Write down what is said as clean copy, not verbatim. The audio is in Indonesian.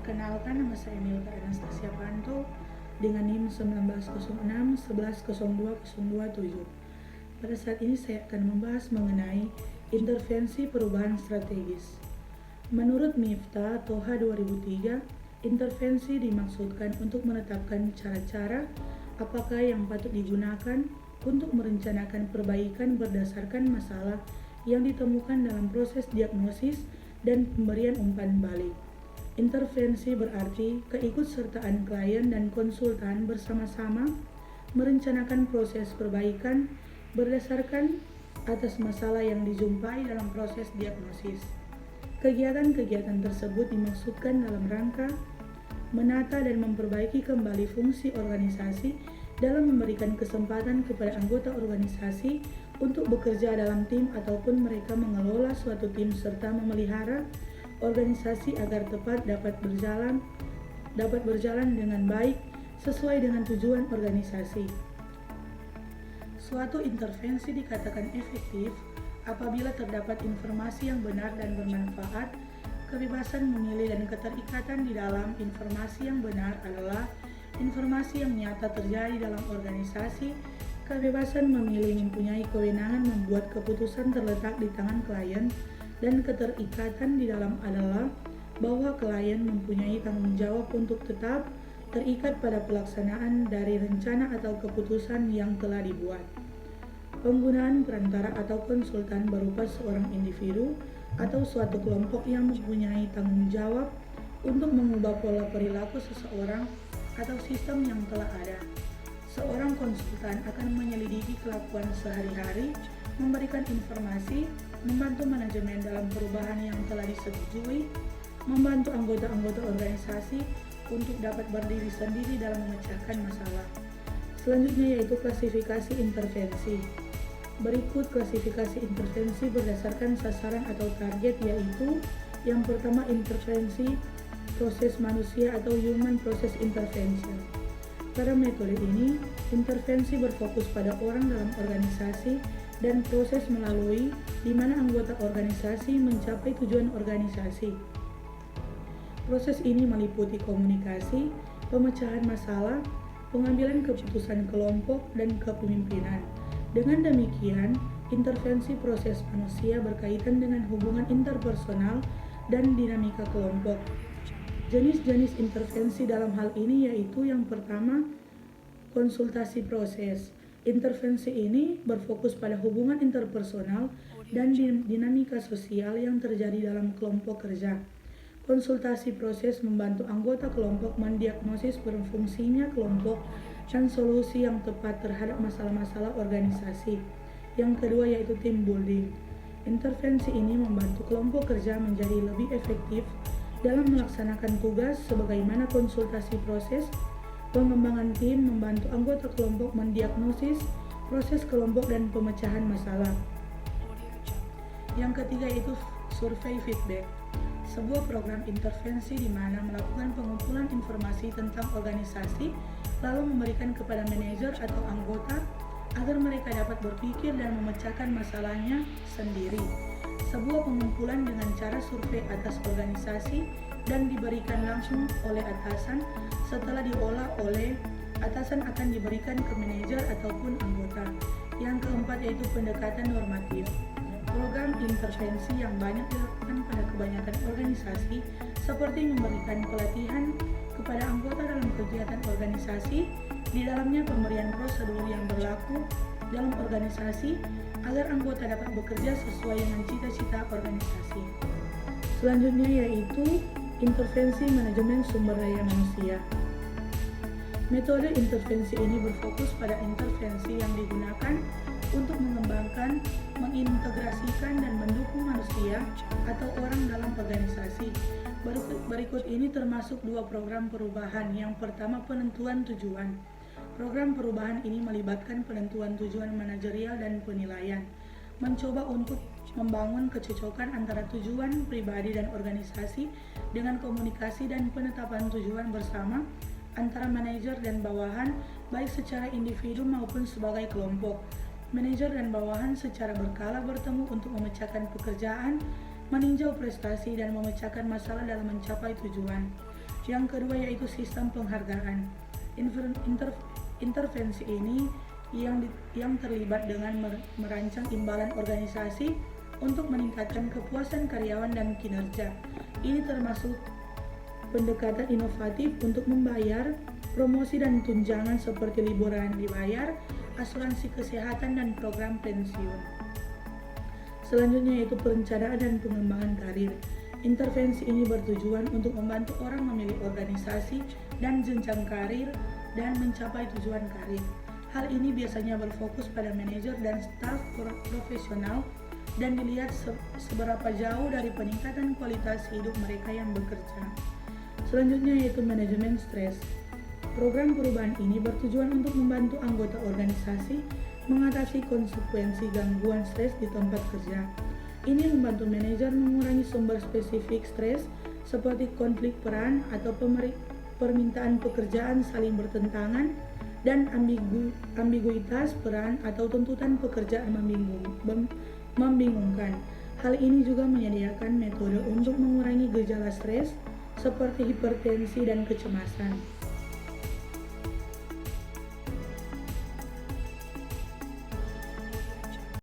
Perkenalkan, nama saya Milka Anastasia Panto dengan NIM 1906 1102 027. Pada saat ini saya akan membahas mengenai intervensi perubahan strategis. Menurut Miftah Toha 2003, intervensi dimaksudkan untuk menetapkan cara-cara apakah yang patut digunakan untuk merencanakan perbaikan berdasarkan masalah yang ditemukan dalam proses diagnosis dan pemberian umpan balik. Intervensi berarti keikutsertaan klien dan konsultan bersama-sama merencanakan proses perbaikan berdasarkan atas masalah yang dijumpai dalam proses diagnosis. Kegiatan-kegiatan tersebut dimaksudkan dalam rangka menata dan memperbaiki kembali fungsi organisasi dalam memberikan kesempatan kepada anggota organisasi untuk bekerja dalam tim ataupun mereka mengelola suatu tim serta memelihara organisasi agar tepat dapat berjalan dengan baik sesuai dengan tujuan organisasi. Suatu intervensi dikatakan efektif apabila terdapat informasi yang benar dan bermanfaat. Kebebasan memilih dan keterikatan di dalam informasi yang benar adalah informasi yang nyata terjadi dalam organisasi. Kebebasan memilih mempunyai kewenangan membuat keputusan terletak di tangan klien, dan keterikatan di dalam adalah bahwa klien mempunyai tanggung jawab untuk tetap terikat pada pelaksanaan dari rencana atau keputusan yang telah dibuat. Penggunaan perantara atau konsultan berupa seorang individu atau suatu kelompok yang mempunyai tanggung jawab untuk mengubah pola perilaku seseorang atau sistem yang telah ada. Seorang konsultan akan menyelidiki kelakuan sehari-hari, memberikan informasi, membantu manajemen dalam perubahan yang telah disetujui, membantu anggota-anggota organisasi untuk dapat berdiri sendiri dalam memecahkan masalah. Selanjutnya yaitu klasifikasi intervensi. Berikut klasifikasi intervensi berdasarkan sasaran atau target, yaitu yang pertama intervensi proses manusia atau human process intervention. Pada metode ini, intervensi berfokus pada orang dalam organisasi dan proses melalui di mana anggota organisasi mencapai tujuan organisasi. Proses ini meliputi komunikasi, pemecahan masalah, pengambilan keputusan kelompok, dan kepemimpinan. Dengan demikian, intervensi proses manusia berkaitan dengan hubungan interpersonal dan dinamika kelompok. Jenis-jenis intervensi dalam hal ini yaitu yang pertama, konsultasi proses. Intervensi ini berfokus pada hubungan interpersonal dan dinamika sosial yang terjadi dalam kelompok kerja. Konsultasi proses membantu anggota kelompok mendiagnosis berfungsinya kelompok dan solusi yang tepat terhadap masalah-masalah organisasi. Yang kedua yaitu team building. Intervensi ini membantu kelompok kerja menjadi lebih efektif dalam melaksanakan tugas sebagaimana konsultasi proses. Pengembangan tim membantu anggota kelompok mendiagnosis proses kelompok dan pemecahan masalah. Yang ketiga yaitu survei feedback. Sebuah program intervensi di mana melakukan pengumpulan informasi tentang organisasi lalu memberikan kepada manajer atau anggota agar mereka dapat berpikir dan memecahkan masalahnya sendiri. Sebuah pengumpulan dengan cara survei atas organisasi dan diberikan langsung oleh atasan. Setelah diolah oleh atasan akan diberikan ke manajer ataupun anggota. Yang keempat yaitu pendekatan normatif. Program intervensi yang banyak dilakukan pada kebanyakan organisasi seperti memberikan pelatihan kepada anggota dalam kegiatan organisasi, di dalamnya pemberian prosedur yang berlaku dalam organisasi agar anggota dapat bekerja sesuai dengan cita-cita organisasi. Selanjutnya yaitu intervensi manajemen sumber daya manusia. Metode intervensi ini berfokus pada intervensi yang digunakan untuk mengembangkan, mengintegrasikan, dan mendukung manusia atau orang dalam organisasi. Berikut ini termasuk dua program perubahan. Yang pertama, penentuan tujuan. Program perubahan ini melibatkan penentuan tujuan manajerial dan penilaian, mencoba untuk membangun kecocokan antara tujuan pribadi dan organisasi dengan komunikasi dan penetapan tujuan bersama antara manajer dan bawahan, baik secara individu maupun sebagai kelompok. Manajer dan bawahan secara berkala bertemu untuk memecahkan pekerjaan, meninjau prestasi, dan memecahkan masalah dalam mencapai tujuan. Yang kedua yaitu sistem penghargaan. Intervensi ini yang terlibat dengan merancang imbalan organisasi untuk meningkatkan kepuasan karyawan dan kinerja. Ini termasuk pendekatan inovatif untuk membayar promosi dan tunjangan seperti liburan dibayar, asuransi kesehatan, dan program pensiun. Selanjutnya yaitu perencanaan dan pengembangan karir. Intervensi ini bertujuan untuk membantu orang memilih organisasi dan jenjang karir dan mencapai tujuan karir. Hal ini biasanya berfokus pada manajer dan staf profesional dan dilihat seberapa jauh dari peningkatan kualitas hidup mereka yang bekerja. Selanjutnya yaitu manajemen stres. Program perubahan ini bertujuan untuk membantu anggota organisasi mengatasi konsekuensi gangguan stres di tempat kerja. Ini membantu manajer mengurangi sumber spesifik stres seperti konflik peran atau permintaan pekerjaan saling bertentangan dan ambiguitas peran atau tuntutan pekerjaan membingungkan. Hal ini juga menyediakan metode untuk mengurangi gejala stres seperti hipertensi dan kecemasan.